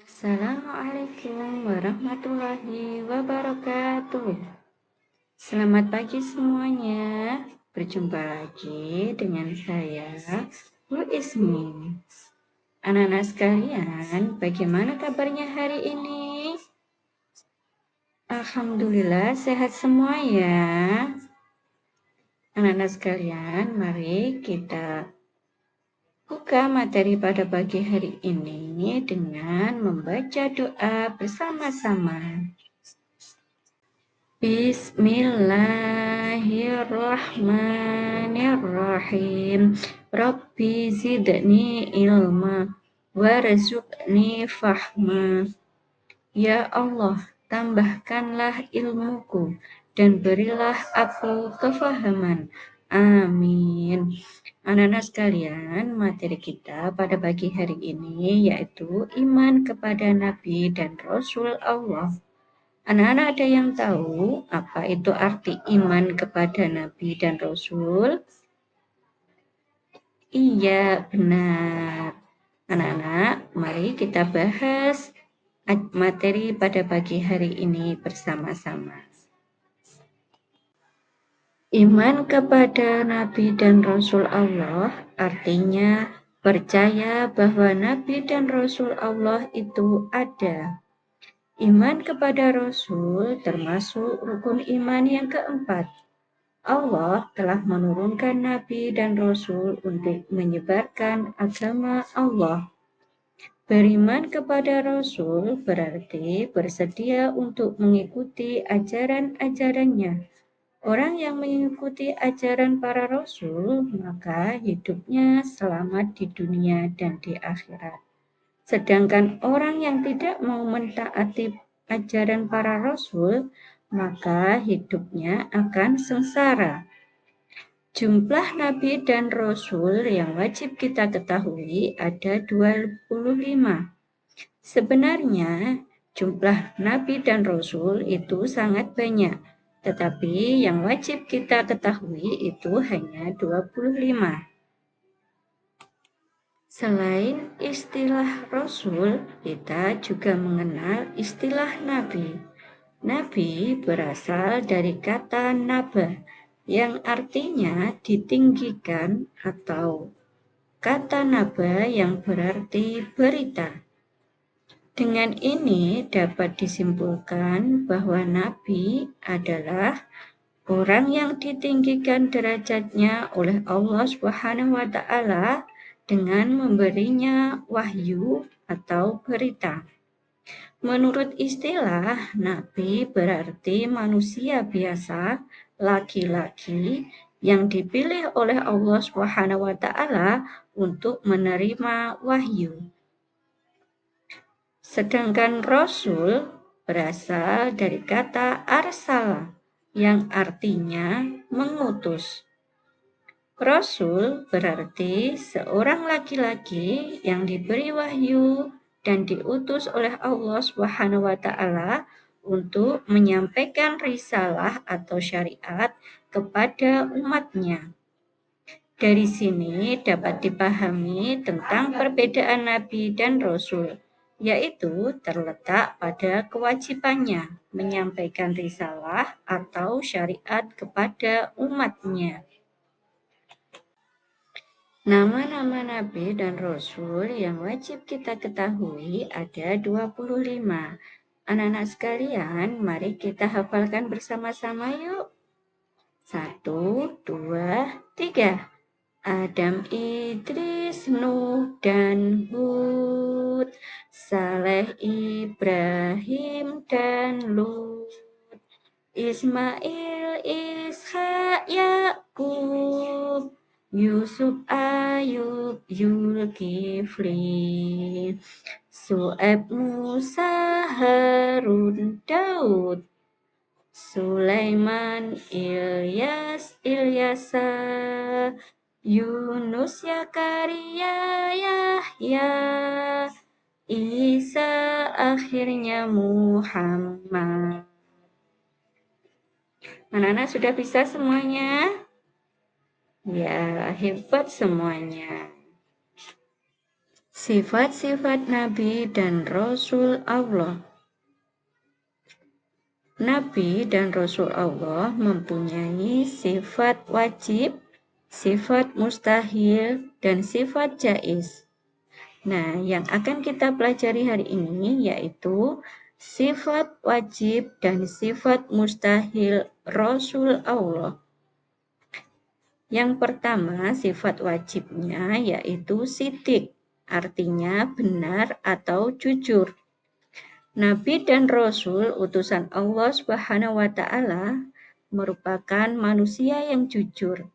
Assalamualaikum warahmatullahi wabarakatuh. Selamat pagi semuanya. Berjumpa lagi dengan saya, Bu Ismi. Anak-anak sekalian, bagaimana kabarnya hari ini? Alhamdulillah sehat semua ya. Anak-anak sekalian, mari kita buka materi pada pagi hari ini dengan membaca doa bersama-sama. Bismillahirrahmanirrahim. Rabbi zidni ilma warzuqni fahma. Ya Allah, tambahkanlah ilmuku dan berilah aku kefahaman. Amin. Anak-anak sekalian, materi kita pada pagi hari ini yaitu iman kepada Nabi dan Rasul Allah. Anak-anak ada yang tahu apa itu arti iman kepada Nabi dan Rasul? Iya, benar. Anak-anak, mari kita bahas materi pada pagi hari ini bersama-sama. Iman kepada Nabi dan Rasul Allah artinya percaya bahwa Nabi dan Rasul Allah itu ada. Iman kepada Rasul termasuk rukun iman yang keempat. Allah telah menurunkan Nabi dan Rasul untuk menyebarkan agama Allah. Beriman kepada Rasul berarti bersedia untuk mengikuti ajaran-ajarannya. Orang yang mengikuti ajaran para Rasul, maka hidupnya selamat di dunia dan di akhirat. Sedangkan orang yang tidak mau mentaati ajaran para rasul, maka hidupnya akan sengsara. Jumlah nabi dan rasul yang wajib kita ketahui ada 25. Sebenarnya jumlah nabi dan rasul itu sangat banyak, tetapi yang wajib kita ketahui itu hanya 25. Selain istilah Rasul, kita juga mengenal istilah Nabi. Nabi berasal dari kata naba, yang artinya ditinggikan atau kata naba yang berarti berita. Dengan ini dapat disimpulkan bahwa Nabi adalah orang yang ditinggikan derajatnya oleh Allah Subhanahu wa Ta'ala dengan memberinya wahyu atau berita. Menurut istilah, nabi berarti manusia biasa, laki-laki yang dipilih oleh Allah Subhanahu wa Ta'ala untuk menerima wahyu. Sedangkan rasul berasal dari kata arsala yang artinya mengutus. Rasul berarti seorang laki-laki yang diberi wahyu dan diutus oleh Allah Subhanahu wa Ta'ala untuk menyampaikan risalah atau syariat kepada umatnya. Dari sini dapat dipahami tentang perbedaan nabi dan rasul, yaitu terletak pada kewajibannya menyampaikan risalah atau syariat kepada umatnya. Nama-nama Nabi dan Rasul yang wajib kita ketahui ada 25. Anak-anak sekalian, mari kita hafalkan bersama-sama yuk. 1, 2, 3. Adam, Idris, Nuh, dan Hud. Saleh, Ibrahim, dan Lut. Ismail, Ishak, Yakub. Yusuf, Ayub, Zulkifli, Su'aib, Musa, Harun, Daud, Sulaiman, Ilyas, Ilyasa, Yunus, Zakaria, Yahya, Isa, akhirnya Muhammad. Anak-anak sudah bisa semuanya? Ya, hebat semuanya. Sifat-sifat Nabi dan Rasul Allah. Nabi dan Rasul Allah mempunyai sifat wajib, sifat mustahil, dan sifat jaiz. Nah, yang akan kita pelajari hari ini yaitu sifat wajib dan sifat mustahil Rasul Allah. Yang pertama, sifat wajibnya yaitu sidik, artinya benar atau jujur. Nabi dan Rasul utusan Allah Subhanahu wa Ta'ala merupakan manusia yang jujur.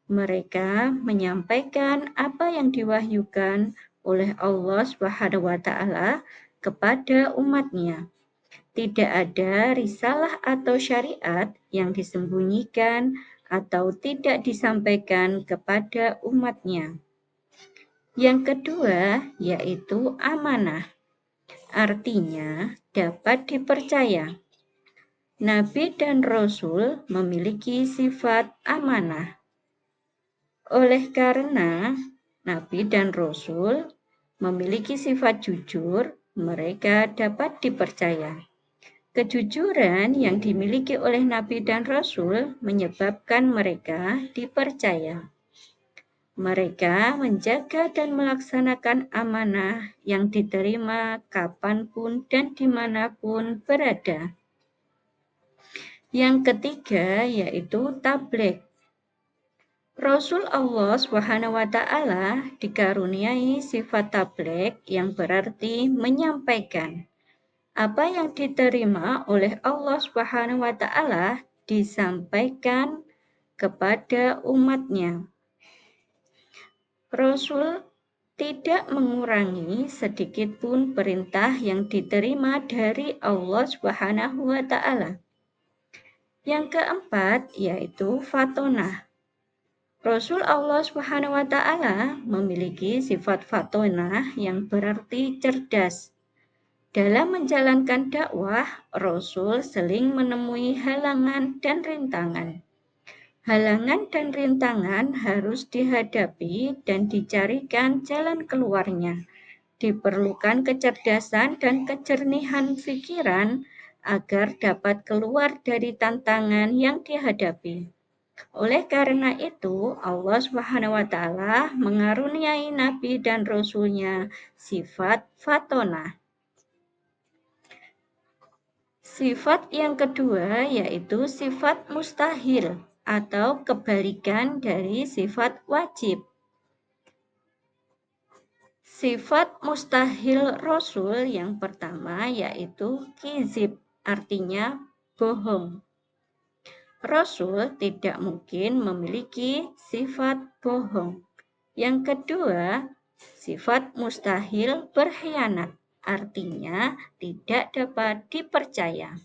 Mereka menyampaikan apa yang diwahyukan oleh Allah Subhanahu wa Ta'ala kepada umatnya. Tidak ada risalah atau syariat yang disembunyikan atau tidak disampaikan kepada umatnya. Yang kedua yaitu amanah. Artinya dapat dipercaya. Nabi dan Rasul memiliki sifat amanah. Oleh karena Nabi dan Rasul memiliki sifat jujur, mereka dapat dipercaya. Kejujuran yang dimiliki oleh Nabi dan Rasul menyebabkan mereka dipercaya. Mereka menjaga dan melaksanakan amanah yang diterima kapanpun dan dimanapun berada. Yang ketiga yaitu tabligh. Rasul Allah Subhanahu wa Ta'ala dikaruniai sifat tabligh yang berarti menyampaikan. Apa yang diterima oleh Allah Subhanahu wa Ta'ala disampaikan kepada umatnya. Rasul tidak mengurangi sedikit pun perintah yang diterima dari Allah Subhanahu wa Ta'ala. Yang keempat yaitu fatonah. Rasul Allah Subhanahu wa Ta'ala memiliki sifat fatonah yang berarti cerdas. Dalam menjalankan dakwah, Rasul sering menemui halangan dan rintangan. Halangan dan rintangan harus dihadapi dan dicarikan jalan keluarnya. Diperlukan kecerdasan dan kejernihan pikiran agar dapat keluar dari tantangan yang dihadapi. Oleh karena itu, Allah Subhanahu wa Ta'ala mengaruniai Nabi dan Rasul-Nya sifat fatonah. Sifat yang kedua yaitu sifat mustahil atau kebalikan dari sifat wajib. Sifat mustahil Rasul yang pertama yaitu kizib, artinya bohong. Rasul tidak mungkin memiliki sifat bohong. Yang kedua, sifat mustahil berkhianat, artinya tidak dapat dipercaya.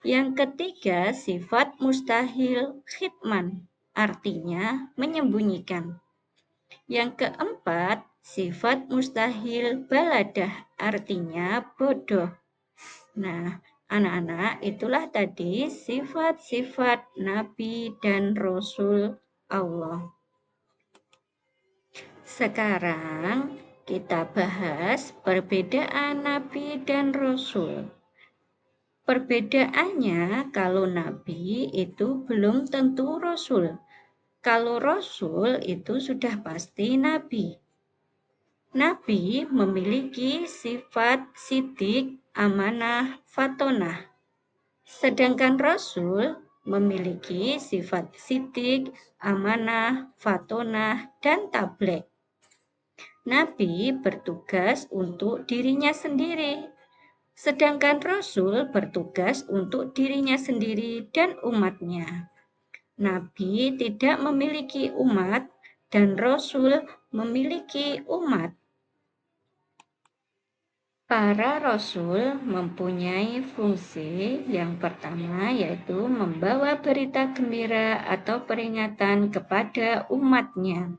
Yang ketiga, sifat mustahil khitman, artinya menyembunyikan. Yang keempat, sifat mustahil baladah, artinya bodoh. Nah, anak-anak, itulah tadi sifat-sifat Nabi dan Rasul Allah. Sekarang kita bahas perbedaan Nabi dan Rasul. Perbedaannya, kalau Nabi itu belum tentu Rasul. Kalau Rasul itu sudah pasti Nabi. Nabi memiliki sifat sidik, amanah, fatonah. Sedangkan Rasul memiliki sifat sidik, amanah, fatonah, dan tabligh. Nabi bertugas untuk dirinya sendiri. Sedangkan Rasul bertugas untuk dirinya sendiri dan umatnya. Nabi tidak memiliki umat dan Rasul memiliki umat. Para Rasul mempunyai fungsi yang pertama yaitu membawa berita gembira atau peringatan kepada umatnya.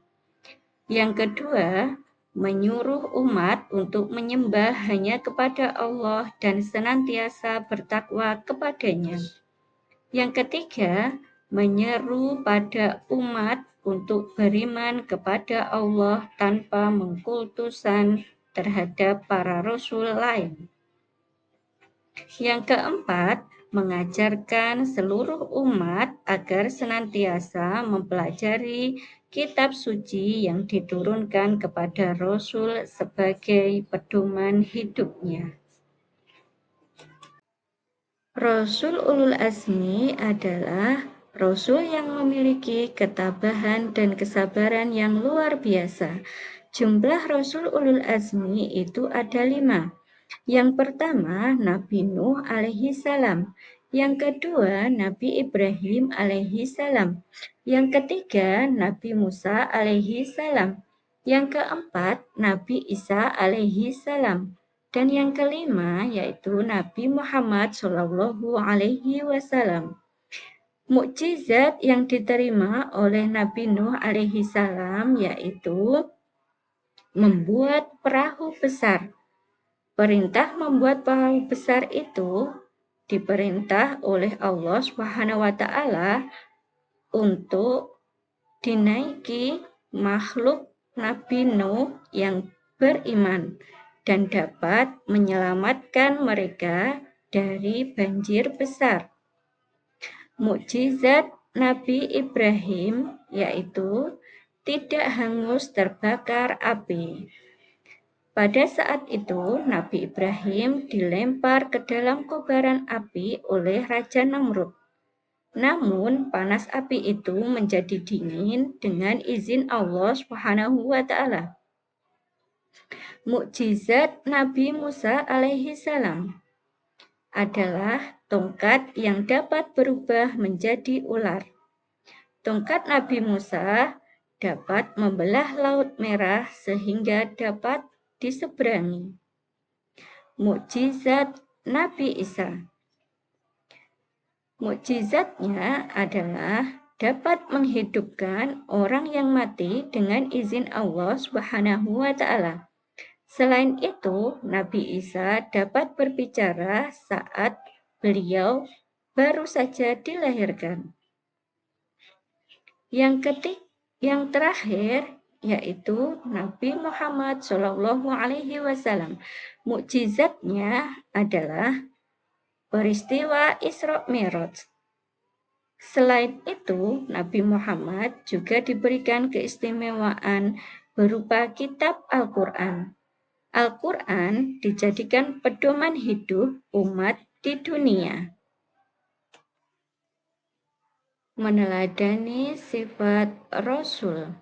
Yang kedua, menyuruh umat untuk menyembah hanya kepada Allah dan senantiasa bertakwa kepadanya. Yang ketiga, menyeru pada umat untuk beriman kepada Allah tanpa mengkultusan terhadap para rasul lain. Yang keempat, mengajarkan seluruh umat agar senantiasa mempelajari kitab suci yang diturunkan kepada Rasul sebagai pedoman hidupnya. Rasul Ulul Azmi adalah Rasul yang memiliki ketabahan dan kesabaran yang luar biasa. Jumlah Rasul Ulul Azmi itu ada 5. Yang pertama, Nabi Nuh alaihi salam. Yang kedua, Nabi Ibrahim alaihi salam. Yang ketiga, Nabi Musa alaihi salam. Yang keempat, Nabi Isa alaihi salam. Dan yang kelima yaitu Nabi Muhammad Shallallahu alaihi wasallam. Mukjizat yang diterima oleh Nabi Nuh alaihi salam yaitu membuat perahu besar. Perintah membuat perahu besar itu diperintah oleh Allah Subhanahu wa taala untuk dinaiki makhluk Nabi Nuh yang beriman dan dapat menyelamatkan mereka dari banjir besar. Mukjizat Nabi Ibrahim yaitu tidak hangus terbakar api. Pada saat itu, Nabi Ibrahim dilempar ke dalam kobaran api oleh Raja Namrud. Namun, panas api itu menjadi dingin dengan izin Allah Subhanahu wa taala. Mukjizat Nabi Musa alaihi salam adalah tongkat yang dapat berubah menjadi ular. Tongkat Nabi Musa dapat membelah Laut Merah sehingga dapat diseberangi. Mukjizat Nabi Isa. Mukjizatnya adalah dapat menghidupkan orang yang mati dengan izin Allah Subhanahu wa taala. Selain itu, Nabi Isa dapat berbicara saat beliau baru saja dilahirkan. Yang terakhir yaitu Nabi Muhammad Shallallahu alaihi wasallam. Mukjizatnya adalah peristiwa Isra Mi'raj. Selain itu, Nabi Muhammad juga diberikan keistimewaan berupa kitab Al-Quran. Al-Quran dijadikan pedoman hidup umat di dunia. Meneladani sifat Rasul.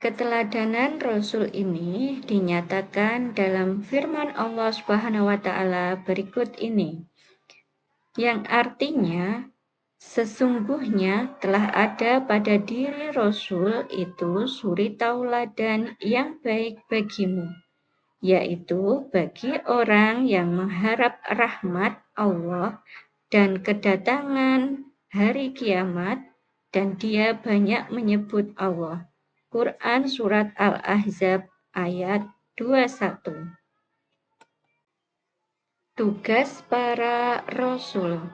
Keteladanan Rasul ini dinyatakan dalam firman Allah Subhanahu wa taala berikut ini, yang artinya sesungguhnya telah ada pada diri Rasul itu suri tauladan yang baik bagimu, yaitu bagi orang yang mengharap rahmat Allah dan kedatangan hari kiamat, dan dia banyak menyebut Allah. Quran Surat Al-Ahzab ayat 21. Tugas para Rasul: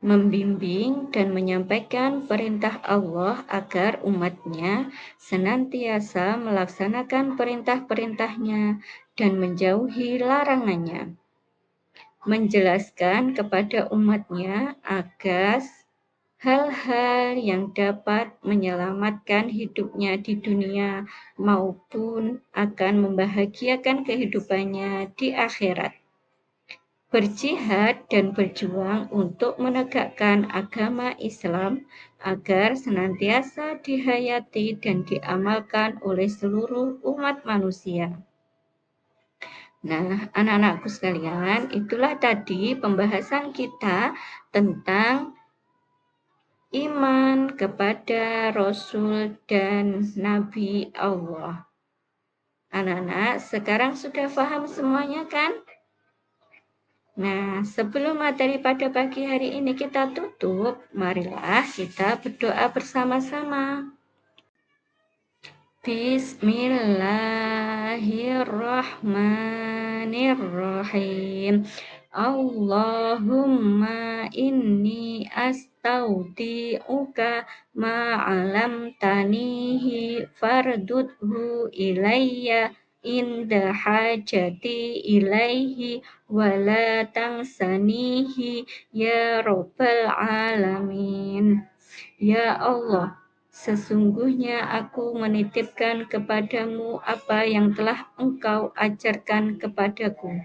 membimbing dan menyampaikan perintah Allah agar umatnya senantiasa melaksanakan perintah-perintahnya dan menjauhi larangannya. Menjelaskan kepada umatnya agar hal-hal yang dapat menyelamatkan hidupnya di dunia maupun akan membahagiakan kehidupannya di akhirat. Berjihad dan berjuang untuk menegakkan agama Islam agar senantiasa dihayati dan diamalkan oleh seluruh umat manusia. Nah, anak-anakku sekalian, itulah tadi pembahasan kita tentang iman kepada Rasul dan Nabi Allah. Anak-anak, sekarang sudah paham semuanya kan? Nah, sebelum materi pada pagi hari ini kita tutup, marilah kita berdoa bersama-sama. Bismillahirrahmanirrahim. Allahumma inni astaudi'uka ma'alam tanihi fardudhu ilayya inda hajati ilaihi wala tangsanihi ya Rabbal Alamin. Ya Allah, sesungguhnya aku menitipkan kepadamu apa yang telah Engkau ajarkan kepadaku.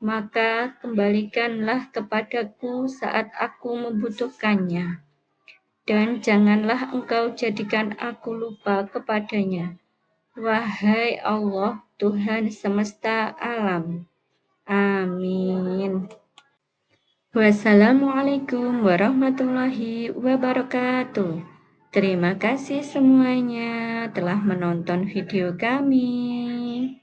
Maka kembalikanlah kepadaku saat aku membutuhkannya. Dan janganlah Engkau jadikan aku lupa kepadanya. Wahai Allah, Tuhan semesta alam. Amin. Wassalamualaikum warahmatullahi wabarakatuh. Terima kasih semuanya telah menonton video kami.